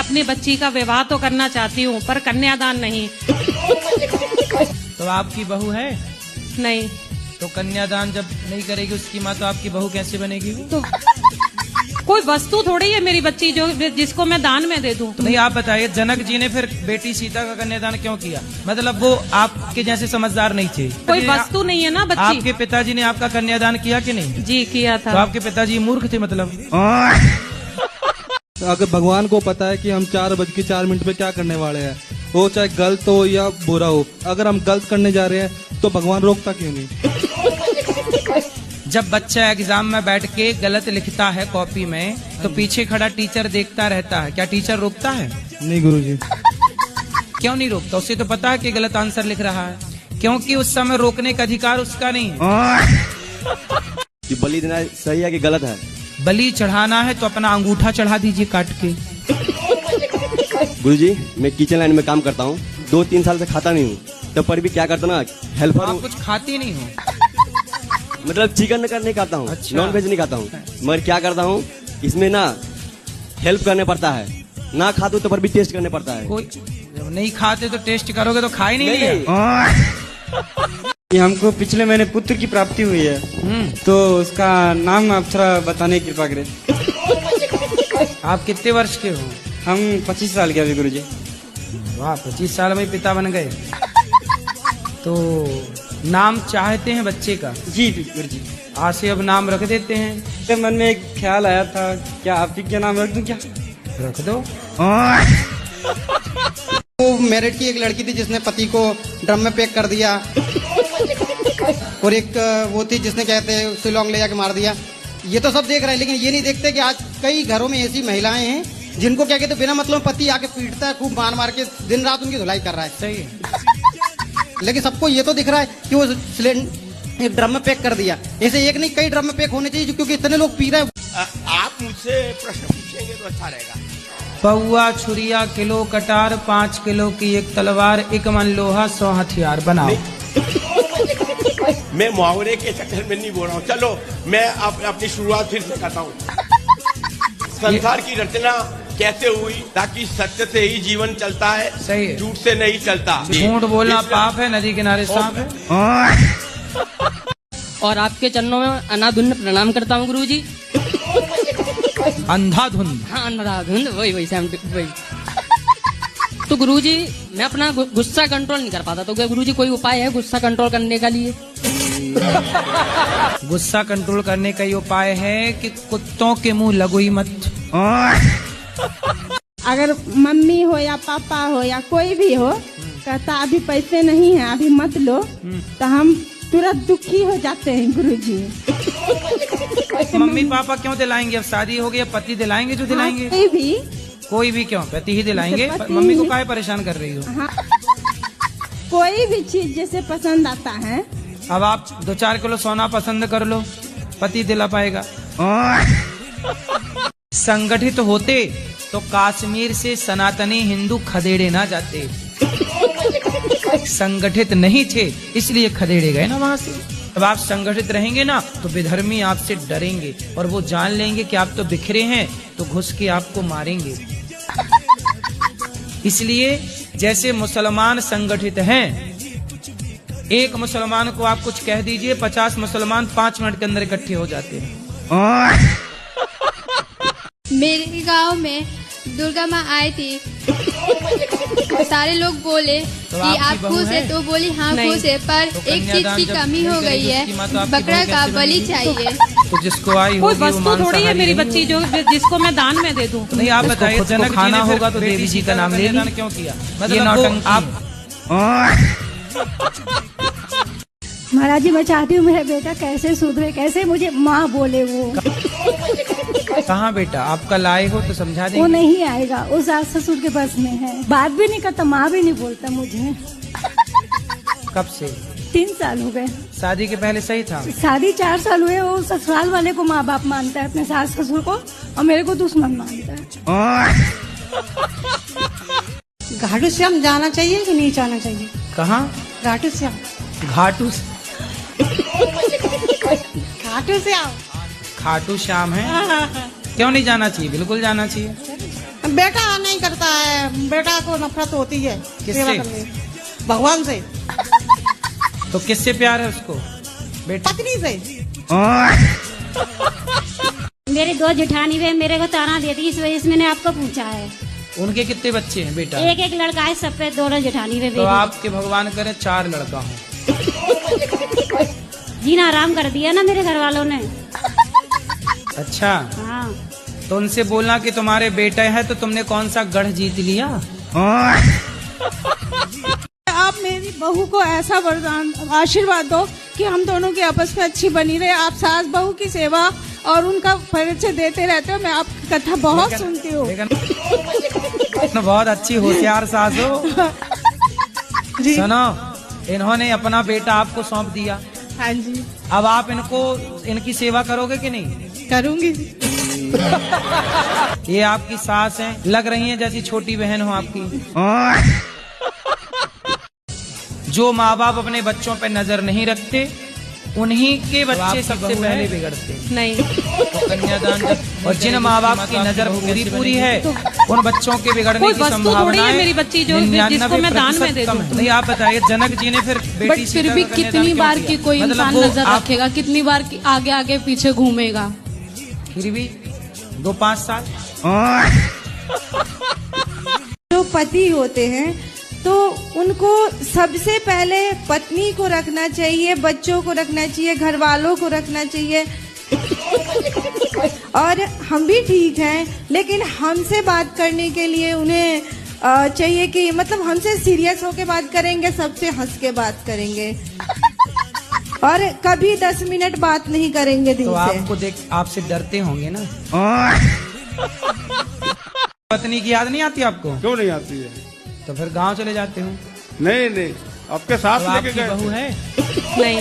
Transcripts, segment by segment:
अपनी बच्ची का विवाह तो करना चाहती हूँ, पर कन्यादान नहीं। तो आपकी बहू है? नहीं। तो कन्यादान जब नहीं करेगी उसकी माँ, तो आपकी बहू कैसे बनेगी? तो कोई वस्तु थोड़ी है मेरी बच्ची जो जिसको मैं दान में दे दूं। तो नहीं, आप बताइए, जनक जी ने फिर बेटी सीता का कन्यादान क्यों किया? मतलब वो आपके जैसे समझदार नहीं थे? कोई वस्तु नहीं है ना बच्ची। आपके पिताजी ने आपका कन्यादान किया कि नहीं? जी किया था। तो आपके पिताजी मूर्ख थे मतलब? अगर भगवान को पता है कि हम 4:04 पे क्या करने वाले हैं, वो चाहे गलत हो या बुरा हो, अगर हम गलत करने जा रहे हैं तो भगवान रोकता क्यों नहीं? जब बच्चा एग्जाम में बैठ के गलत लिखता है कॉपी में, तो पीछे खड़ा टीचर देखता रहता है, क्या टीचर रोकता है? नहीं गुरुजी। क्यों नहीं रोकता? उसे तो पता है कि गलत आंसर लिख रहा है, क्योंकि उस समय रोकने का अधिकार उसका नहीं है। कि बलि देना सही है कि गलत है? बलि चढ़ाना है तो अपना अंगूठा चढ़ा दीजिए काट के। गुरुजी, मैं किचन लाइन में काम करता हूँ, 2-3 साल से खाता नहीं हूँ, तब पर भी क्या करता ना, हेल्पर आप कुछ खाती नहीं हो? मतलब चिकन नहीं खाता हूँ, अच्छा। नॉन वेज नहीं खाता हूँ, मगर क्या करता हूँ, इसमें ना हेल्प करने पड़ता है, ना खाता हूँ तो पर भी टेस्ट करने पड़ता है। कोई जब नहीं खाते तो टेस्ट करोगे तो खा ही नहीं लिया। ये हमको पिछले महीने पुत्र की प्राप्ति हुई है, तो उसका नाम आप थोड़ा बताने की कृपा करें। आप कितने वर्ष के हो? हम 25 साल के अभी गुरुजी। वाह, 25 साल में पिता बन गए। तो नाम चाहते हैं बच्चे का? जी गुरुजी। आज से अब नाम रख देते हैं। मेरे मन में एक ख्याल आया था, क्या आप ही क्या नाम रख दूं? क्या रख दो। वो मेरिट की एक लड़की थी जिसने पति को ड्रम में पैक कर दिया, और एक वो थी जिसने कहते शिलोंग ले जाके मार दिया। ये तो सब देख रहे हैं, लेकिन ये नहीं देखते कि आज कई घरों में ऐसी महिलाएं हैं जिनको क्या कहते बिना मतलब पति आके पीटता है, खूब मार मार के दिन रात उनकी धुलाई कर रहा है। सही है। लेकिन सबको ये तो दिख रहा है कि वो सिलेंडर एक ड्रम में पैक कर दिया। ऐसे एक नहीं कई ड्रम में पैक होने चाहिए, क्योंकि इतने लोग पी रहे हैं। आप मुझसे प्रश्न पूछेंगे तो अच्छा रहेगा। पौआ छुरिया किलो कटार, 5 किलो की एक तलवार, 1 मन लोहा, 100 हथियार बनाओ। मैं मुहावरे के चक्कर में नहीं बोल रहा हूँ। चलो मैं अपनी शुरुआत फिर से करता हूँ। संसार की रचना कैसे हुई? ताकि सत्य से ही जीवन चलता है, सही है। झूठ से नहीं चलता। झूठ बोलना पाप है, नदी किनारे सांप है। और आपके चरणों में अनाधुन प्रणाम करता हूँ गुरुजी। अंधाधुंध? हाँ अंधाधुंध, वही वही। तो गुरुजी, मैं अपना गुस्सा कंट्रोल नहीं कर पाता, तो क्या गुरुजी कोई उपाय है गुस्सा कंट्रोल करने का लिए? गुस्सा कंट्रोल करने का ये उपाय है कि कुत्तों के मुंह लगो ही मत। अगर मम्मी हो या पापा हो या कोई भी हो कहता अभी पैसे नहीं है अभी मत लो, तो हम तुरंत दुखी हो जाते हैं गुरुजी। मम्मी पापा क्यों दिलाएंगे? अब शादी हो गई, अब पति दिलाएंगे जो दिलाएंगे। कोई भी क्यों? पति ही दिलाएंगे। मम्मी को काहे परेशान कर रही हो? हाँ। कोई भी चीज जैसे पसंद आता है। अब आप 2-4 किलो सोना पसंद कर लो, पति दिला पाएगा? संगठित होते तो कश्मीर से सनातनी हिंदू खदेड़े ना जाते। संगठित नहीं थे इसलिए खदेड़े गए ना वहां से। अब आप संगठित रहेंगे ना तो विधर्मी आपसे डरेंगे, और वो जान लेंगे कि आप तो बिखरे हैं, तो घुस के आपको मारेंगे। इसलिए जैसे मुसलमान संगठित हैं, एक मुसलमान को आप कुछ कह दीजिए, 50 मुसलमान 5 मिनट के अंदर इकट्ठे हो जाते हैं। मेरे गांव में दुर्गा माँ आई थी, सारे लोग बोले तो कि आप खुश है, तो बोली हाँ खुश है, पर तो एक चीज की कमी हो गई है, बकरा का बलि चाहिए। तो जिसको आई कोई होगी वस्तु थोड़ी है मेरी बच्ची जो जिसको मैं दान में दे दूं। तो नहीं, आप बताइए, जनक खाना होगा तो देवी जी का नाम लेना क्यों किया? मतलब आप महाराज जी, मैं चाहती हूँ मेरा बेटा कैसे सुधरे, कैसे मुझे माँ बोले। वो कहाँ बेटा? आपका लाए हो तो समझा देंगे। वो नहीं आएगा, वो सास ससुर के पास में है, बात भी नहीं करता, माँ भी नहीं बोलता मुझे। कब से? 3 साल हो गए। शादी के पहले सही था? शादी 4 साल हुए। वो ससुराल वाले को माँ बाप मानता है, अपने सास ससुर को, और मेरे को दुश्मन मानता है। घाटू श्याम जाना चाहिए कि नहीं जाना चाहिए? कहाँ? घाटू श्याम। घाटू घाटू श्याम। खाटू श्याम है? क्यों नहीं जाना चाहिए? बिल्कुल जाना चाहिए। बेटा नहीं करता है, बेटा को नफरत होती है सेवा करने भगवान से। तो किससे प्यार है उसको? बेटा पत्नी से। मेरी 2 जेठानी वे मेरे को ताना देती, इस वजह से मैंने आपको पूछा है। उनके कितने बच्चे हैं बेटा? एक लड़का है, सब पे 2 जेठानी वे। तो आपके भगवान करे 4 लड़का हो। जीना आराम कर दिया ना मेरे घर वालों ने। अच्छा हाँ। तो उनसे बोलना कि तुम्हारे बेटे हैं तो तुमने कौन सा गढ़ जीत लिया। आप मेरी बहू को ऐसा वरदान आशीर्वाद दो कि हम दोनों की आपस में अच्छी बनी रहे। आप सास बहू की सेवा और उनका परिचय देते रहते हो। मैं आपकी कथा बहुत सुनती हूँ। बहुत अच्छी होशियार सास हो। सुनो, इन्होंने अपना बेटा आपको सौंप दिया। हाँ जी। अब आप इनकी सेवा करोगे कि नहीं? करूंगी। ये आपकी सास हैं, लग रही हैं जैसी छोटी बहन हो आपकी। जो माँ बाप अपने बच्चों पे नजर नहीं रखते उन्हीं के बच्चे सबसे पहले बिगड़ते हैं। नहीं। तो कन्यादान और जिन माँ बाप की नजर पूरी है उन बच्चों के बिगड़ने की संभावना है। मेरी बच्ची जो जिसको मैं दान में दे दूं। नहीं, आप बताइए, जनक जी ने फिर बेटी फिर भी कितनी बार की कोई इंसान नजर रखेगा, कितनी बार की आगे आगे पीछे घूमेगा? फिर भी 2-5 साल। जो पति होते हैं तो उनको सबसे पहले पत्नी को रखना चाहिए, बच्चों को रखना चाहिए, घर वालों को रखना चाहिए। और हम भी ठीक हैं, लेकिन हमसे बात करने के लिए उन्हें चाहिए कि मतलब हमसे सीरियस होके बात करेंगे, सबसे हंस के बात करेंगे और कभी 10 मिनट बात नहीं करेंगे दिल तो से। आपको देख आपसे डरते होंगे ना। पत्नी की याद नहीं आती आपको? क्यों नहीं आती है? तो फिर गांव चले जाते हो? नहीं, आपके साथ तो लेके आपकी गए। बहू है? नहीं।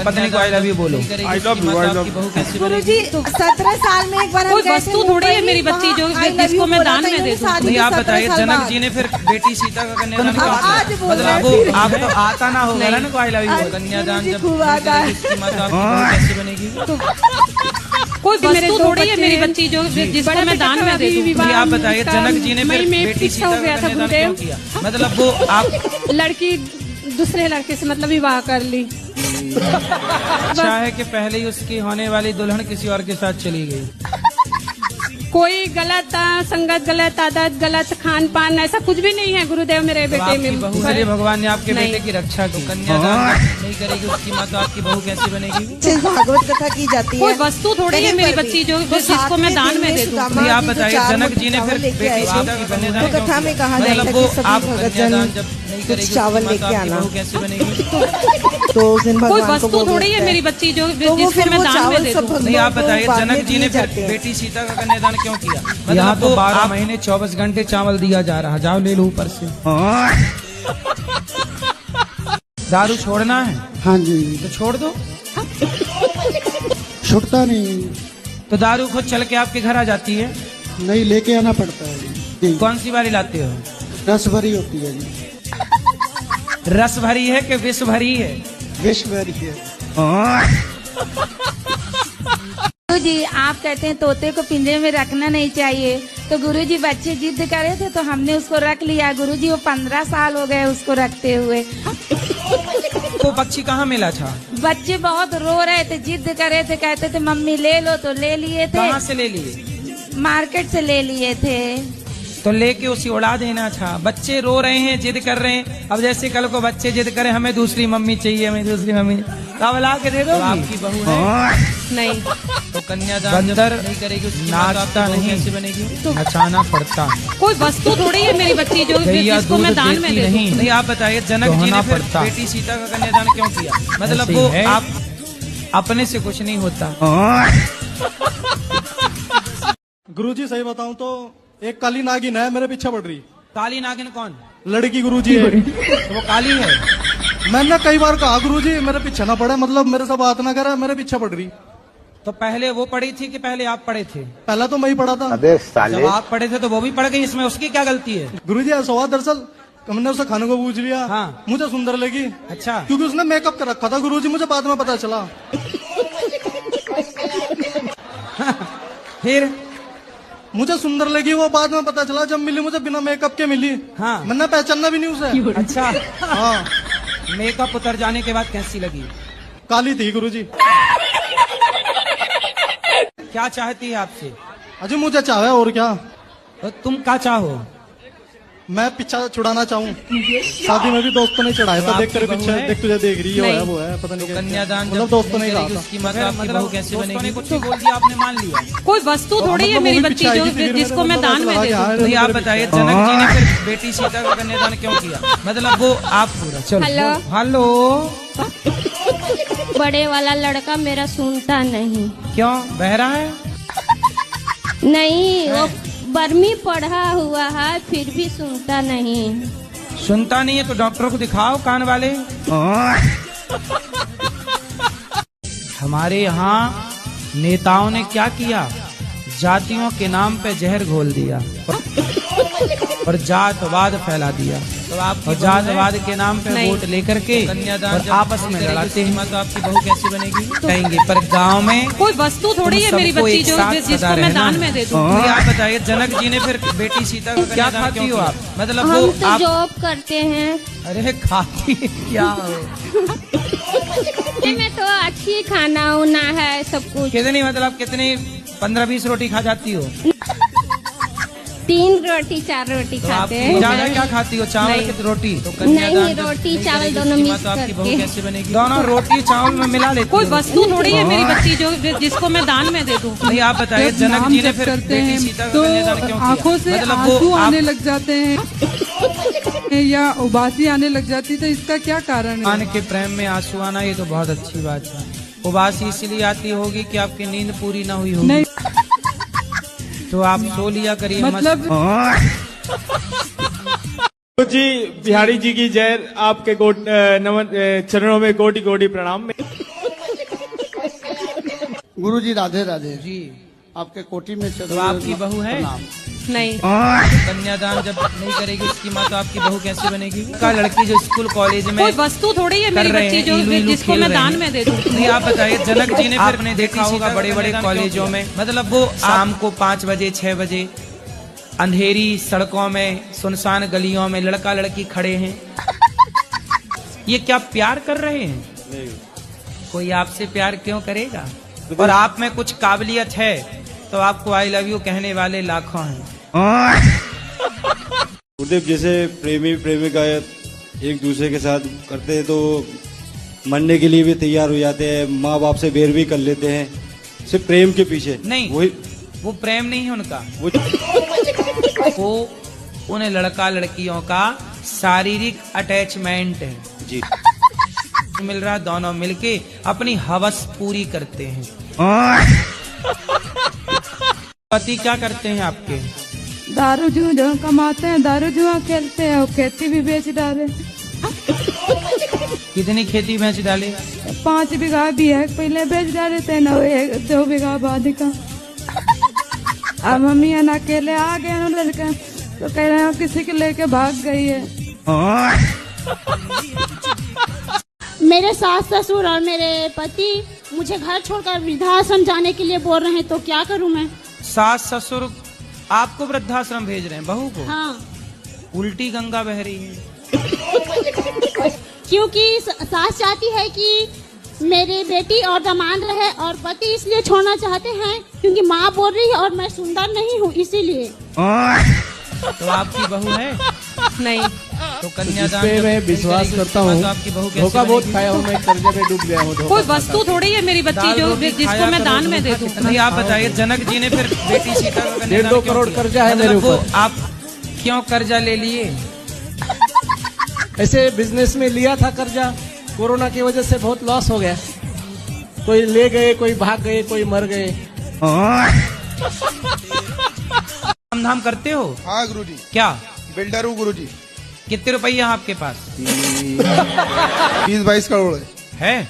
पत्नी को आई लव यू बोलो। I love you. गुरुजी 17 साल में एक बार हम कोई गए थे वस्तु थोड़ी है मेरी बच्ची जो जिसको मैं दान में दे दूं। नहीं, आप बताइए, जनक जी ने फिर बेटी सीता का कन्यादान मतलब वो आपको आता ना होगा ना को आई लव यू कन्यादान जब उसकी माता आपकी बहू कैसे बनेगी? कोई वस्तु थोड़ी है मेरी बच्ची जो जिसको मैं दान में दे दूं। आप बताइए, जनक जी ने फिर बेटी सीता का कन्यादान क्यों किया? मतलब वो आप लड़की दूसरे लड़के से मतलब विवाह कर ली। अच्छा है कि पहले ही उसकी होने वाली दुल्हन किसी और के साथ चली गई। कोई गलत संगत, गलत आदत, गलत खान पान ऐसा कुछ भी नहीं है गुरुदेव मेरे बेटे में। इसलिए भगवान ने आपके बेटे की रक्षा की। कन्यादान नहीं करेगी उसकी माँ तो आपकी बहू कैसे बनेगी? भागवत कथा की जाती है। कोई वस्तु थोड़ी है मेरी बच्ची जो जिसको मैं दान में दे दूं। नहीं, आप बताइए, जनक जी ने फिर बेटी सीता का कन्यादान क्यों कथा में कहा किया? जाता मतलब है वो कि आप सभी कन्यादान जब नहीं करेगी चावल उसकी माँ तो लेके आपकी आना। बहू कैसे बनेगी? तो उस दिन कोई भगवान को वस्तु वो थोड़ी है देता मेरी बच्ची जो तो वो जिसको फिर मैं वो दान में चावल दे सब दूं। नहीं, आप बताइए, बाद में जनक जी ने दिए फिर जाते हैं। बेटी सीता का कन्यादान क्यों किया? यहाँ तो 12 महीने 24 घंटे चावल दिया जा रहा। जाओ ले लो ऊपर से। दारू छोड़ना है? हाँ जी। तो छोड़ दो। छुटता नहीं। तो दारू खुद चल के आपके घर आ जाती है? नहीं, लेके आना पड़ता है जी। कौन सी वाली लाते हो? रस भरी होती है जी। रस भरी है कि विष भरी है? विष भरी है। गुरुजी, आप कहते हैं तोते को पिंजरे में रखना नहीं चाहिए, तो गुरुजी बच्चे जिद करे थे तो हमने उसको रख लिया। गुरुजी वो 15 साल हो गए उसको रखते हुए। वो पक्षी कहाँ मिला था? बच्चे बहुत रो रहे थे, जिद करे थे, कहते थे मम्मी ले लो, तो ले लिए थे। कहाँ से ले लिए? मार्केट से ले लिए थे। तो लेके उसे उड़ा देना था। बच्चे रो रहे हैं, जिद कर रहे हैं। अब जैसे कल को बच्चे जिद करें हमें दूसरी मम्मी चाहिए, हमें दूसरी मम्मी, तब ला के दे दो। आपकी बहू है? नहीं। तो कन्यादान नहीं करेगी उसकी माँ तो नाचता नहीं कैसे बनेगी? नचाना पड़ता। कोई वस्तु थोड़ी है मेरी बच्ची जो जिसको मैं दान में दे दूं। नहीं, आप बताइए, जनक जी ने फिर बेटी सीता का कन्यादान क्यों किया? मतलब वो आप अपने से कुछ नहीं होता। गुरुजी सही बताऊं तो एक काली नागिन है मेरे पीछे पड़ रही। काली नागिन कौन? लड़की गुरुजी है। तो वो काली है? मैंने कई बार कहा गुरुजी मेरे पीछे ना पड़े, मतलब मेरे से बात ना करे, मेरे पीछे पड़ रही। तो पहले वो पढ़ी थी कि पहले आप पढ़े थे? पहला तो मैं ही पढ़ा था। अबे साले। जब आप पढ़े थे तो वो भी पढ़ गई, इसमें उसकी क्या गलती है? गुरुजी ऐसा हुआ, दरअसल हमने उसे खाने को पूछ लिया। हाँ। मुझे सुंदर लगी। अच्छा। क्योंकि उसने मेकअप कर रखा था गुरुजी, मुझे बाद में पता चला। मुझे सुंदर लगी वो, बाद में पता चला जब मिली मुझे बिना मेकअप के मिली। हाँ मैंने पहचानना भी नहीं उसे। अच्छा हाँ मेकअप उतर जाने के बाद कैसी लगी? काली थी गुरुजी। क्या चाहती है आपसे? अजय मुझे चाहे और क्या। तो तुम क्या चाहो? मैं पीछा छुड़ाना चाहूँ। शादी में भी दोस्तों ने चढ़ाया था, देख तेरे पीछे, देख तुझे देख रही है वो है पता नहीं क्या। कन्यादान मतलब दोस्तों ने कहा था। उसकी मतलब आपकी बहू कैसे बनेगी? कुछ बोल दिया आपने मान लिया। कोई वस्तु थोड़ी है मेरी बच्ची जो जिसको मैं दान में दे दूं। नहीं आप बताइए जनक जी ने फिर बेटी सीता का कन्यादान क्यों किया? मतलब वो आप पूरा चलो। हेलो हेलो बड़े वाला लड़का मेरा सुनता नहीं। क्यों बहरा है? नहीं वो बर्मी पढ़ा हुआ है फिर भी सुनता नहीं। सुनता नहीं है तो डॉक्टर को दिखाओ कान वाले। हमारे यहाँ नेताओं ने क्या किया? जातियों के नाम पे जहर घोल दिया और जातवाद फैला दिया। तो आप जातवाद के नाम पे वोट लेकर के और आपस में लड़ाते हैं। तो आपकी बहू कैसे बनेगी कहेंगे? पर गांव में कोई वस्तु थोड़ी है मेरी बच्ची जो जिसको मैं दान में दे दूं। आप बताइए जनक जी ने फिर बेटी सीता का क्या खाती हो आप? मतलब हम वो तो आप जॉब करते हैं। अरे खाती क्या हो? में तो अच्छी खाना उना है सब कुछ। कितनी मतलब कितनी 15-20 रोटी खा जाती हो? 3 रोटी 4 रोटी तो खाते आप हैं। ज्यादा क्या खाती हो? चावल की रोटी? तो नहीं रोटी चावल दोनों मिक्स तो आपकी बहू करके। कैसे बनेगी? दोनों रोटी चावल में मिला लेती कोई वस्तु थोड़ी है मेरी बच्ची जो जिसको मैं दान में दे दूं। नहीं आप बताइए जनक जी ने फिर बेटी सीता का कन्यादान क्यों किया? आंखों से मतलब आंसू वो आने लग जाते हैं या उबासी आने लग जाती, तो इसका क्या कारण है? भगवान के प्रेम में आंसू आना ये तो बहुत अच्छी बात है। उबासी इसलिए आती होगी कि आपकी नींद पूरी ना हुई होगी। तो आप सो लिया करिए मतलब जी बिहारी जी की जय। आपके नमन चरणों में कोटि कोटि प्रणाम। गुरुजी राधे राधे जी। आपके कोटि में तो आपकी बहू है? नहीं। कन्यादान जब नहीं करेगी उसकी माँ तो आपकी बहू कैसे बनेगी? का लड़की जो स्कूल कॉलेज में कोई वस्तु थोड़ी है मेरी बच्ची जो जिसको मैं दान में दे दूं। नहीं आप बताइए जनक जी ने फिर आपने देखा होगा बड़े बड़े कॉलेजों में मतलब वो शाम को 5 बजे 6 बजे अंधेरी सड़कों में सुनसान गलियों में लड़का लड़की खड़े हैं। ये क्या प्यार कर रहे हैं? नहीं। कोई आपसे प्यार क्यों करेगा? और आप में कुछ काबिलियत है तो आपको आई लव यू कहने वाले लाखों हैं। गुरुदेव जैसे प्रेमी प्रेमिका एक दूसरे के साथ करते हैं तो मरने के लिए भी तैयार हो जाते हैं, माँ बाप से बेर भी कर लेते हैं सिर्फ प्रेम के पीछे। नहीं वही वो प्रेम नहीं है उनका, वो उन लड़का लड़कियों का शारीरिक अटैचमेंट है जी। मिल रहा दोनों मिलके अपनी हवस पूरी करते हैं। पति क्या करते हैं आपके? दारू जुआ कमाते हैं, दारू जुआ खेलते हैं और खेती भी बेच डाले। कितनी खेती बेच डाले? 5 बीघा भी है, पहले बेच डाले थे ना 2 बीघा बाद का। अब मम्मी अकेले आ गए ना लड़का तो कह रहे हैं किसी के लेके भाग गई है। मेरे सास ससुर और मेरे पति मुझे घर छोड़कर वृद्धाश्रम जाने के लिए बोल रहे हैं, तो क्या करूं मैं? सास ससुर आपको वृद्धाश्रम भेज रहे हैं बहू को? हाँ। उल्टी गंगा बह रही है। क्योंकि सास चाहती है कि मेरी बेटी और दामाद रहे और पति इसलिए छोड़ना चाहते हैं क्योंकि माँ बोल रही है और मैं सुंदर नहीं हूँ इसीलिए। तो आपकी बहू है? नहीं। तो कन्यादान पे मैं विश्वास करता हूँ। तो आपकी बहू कैसे धोखा बहुत बनेगी? खाया हूँ मैं, कर्जे में डूब गया हूँ। कोई वस्तु थोड़ी है मेरी बच्ची जो जिसको मैं दान में दे दूं। नहीं आप बताइए जनक जी ने फिर बेटी सीता का कन्यादान 1.5 करोड़ कर्जा है मेरे ऊपर। आप क्यों कर्जा ले लिए? ऐसे बिजनेस में लिया था कर्जा, कोरोना की वजह से बहुत लॉस हो गया। कोई ले गए, कोई भाग गए, कोई मर गए। काम धाम करते हो? हाँ गुरुजी। क्या? बिल्डर हूँ गुरुजी। कितने रुपये आपके पास? 20-22 करोड़ है।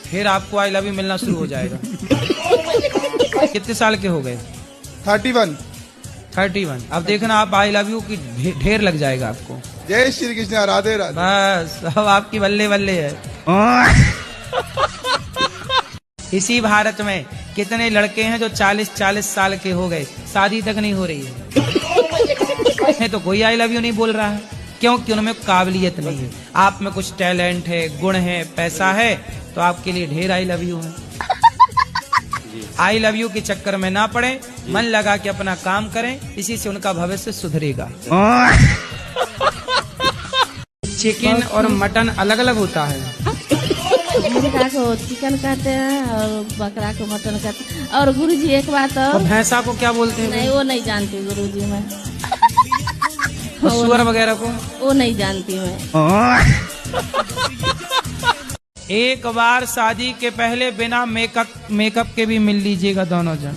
फिर आपको आई लव यू मिलना शुरू हो जाएगा। कितने साल के हो गए? 31। अब देखना आप आई लव यू की ढेर लग जाएगा आपको। जय श्री कृष्ण, राधे राधे। बस अब आपकी बल्ले बल्ले है। इसी भारत में कितने लड़के हैं जो 40-40 साल के हो गए, शादी तक नहीं हो रही है। तो कोई आई लव यू नहीं बोल रहा है, क्योंकि उनमें काबिलियत नहीं है। आप में कुछ टैलेंट है, गुण है, पैसा है, तो आपके लिए ढेर आई लव यू है। आई लव यू के चक्कर में ना पड़े, मन लगा के अपना काम करें, इसी से उनका भविष्य सुधरेगा। चिकन और मटन अलग अलग होता है। मुर्गा को चिकन कहते हैं और बकरा को मटन कहते हैं। और गुरुजी एक बात और भैंसा को क्या बोलते हैं? नहीं, वो नहीं जानती गुरुजी मैं। सुअर वगैरह को वो नहीं जानती मैं। एक बार शादी के पहले बिना मेकअप के भी मिल लीजिएगा दोनों जन,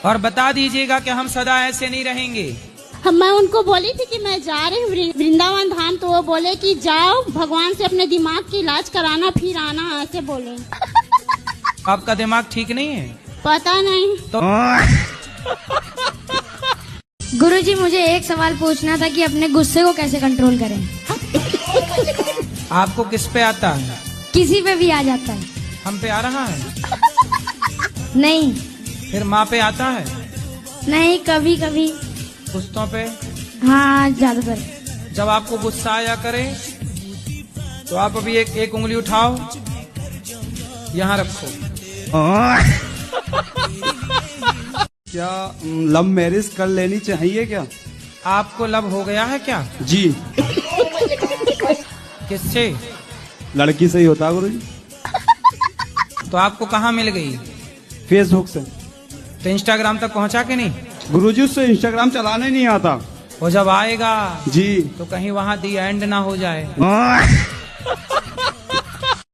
और बता दीजिएगा कि हम सदा ऐसे नहीं रहेंगे। मैं उनको बोली थी कि मैं जा रही हूँ वृंदावन धाम, तो वो बोले कि जाओ भगवान से अपने दिमाग की इलाज कराना, फिर आना, ऐसे बोले। आपका दिमाग ठीक नहीं है? पता नहीं। तो गुरुजी मुझे एक सवाल पूछना था कि अपने गुस्से को कैसे कंट्रोल करें? आपको किस पे आता है? किसी पे भी आ जाता है। हम पे आ रहा है? नहीं। फिर माँ पे आता है? नहीं, कभी कभी। कुस्तों पे? हाँ, ज्यादातर। जब आपको गुस्सा आया करे तो आप अभी एक उंगली उठाओ, यहाँ रखो। क्या लव मैरिज कर लेनी चाहिए क्या? आपको लव हो गया है क्या? जी। किससे? लड़की से ही होता है गुरुजी। तो आपको कहाँ मिल गई? फेसबुक से। तो इंस्टाग्राम तक पहुँचा के नहीं? गुरुजी उससे इंस्टाग्राम चलाने नहीं आता। वो जब आएगा जी तो कहीं वहाँ दी एंड ना हो जाए।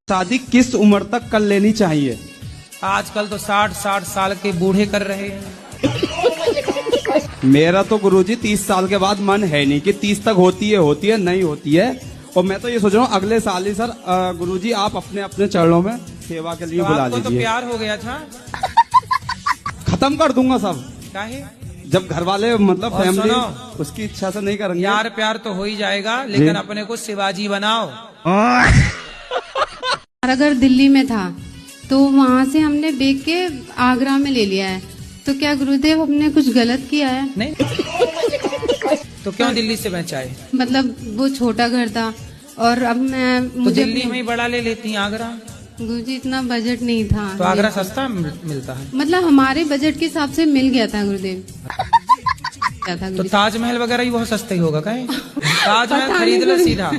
शादी किस उम्र तक कर लेनी चाहिए? आजकल तो 60 साल के बूढ़े कर रहे हैं। मेरा तो गुरुजी 30 साल के बाद मन है नहीं कि 30 तक होती है नहीं होती है। और मैं तो ये सोच रहा हूँ अगले साल ही सर गुरुजी आप अपने चरणों में सेवा के लिए तो बुला लीजिए। तो प्यार हो गया था? खत्म कर दूंगा सब। काहे? जब घर वाले मतलब फैमिली उसकी इच्छा से नहीं करेंगे। यार प्यार तो हो ही जाएगा, लेकिन अपने को शिवाजी बनाओ। अगर दिल्ली में था तो वहाँ से हमने बेच के आगरा में ले लिया है, तो क्या गुरुदेव हमने कुछ गलत किया है? नहीं। तो क्यों दिल्ली से बेचाए? मतलब वो छोटा घर था और अब मैं तो दिल्ली में ही बड़ा ले लेती आगरा। गुरुजी इतना बजट नहीं था। तो आगरा सस्ता मिलता है? मतलब हमारे बजट के हिसाब से मिल गया था गुरुदेव। तो ताजमहल वगैरह ही बहुत सस्ता ही होगा। कहीं ताजमहल खरीद लो सीधा।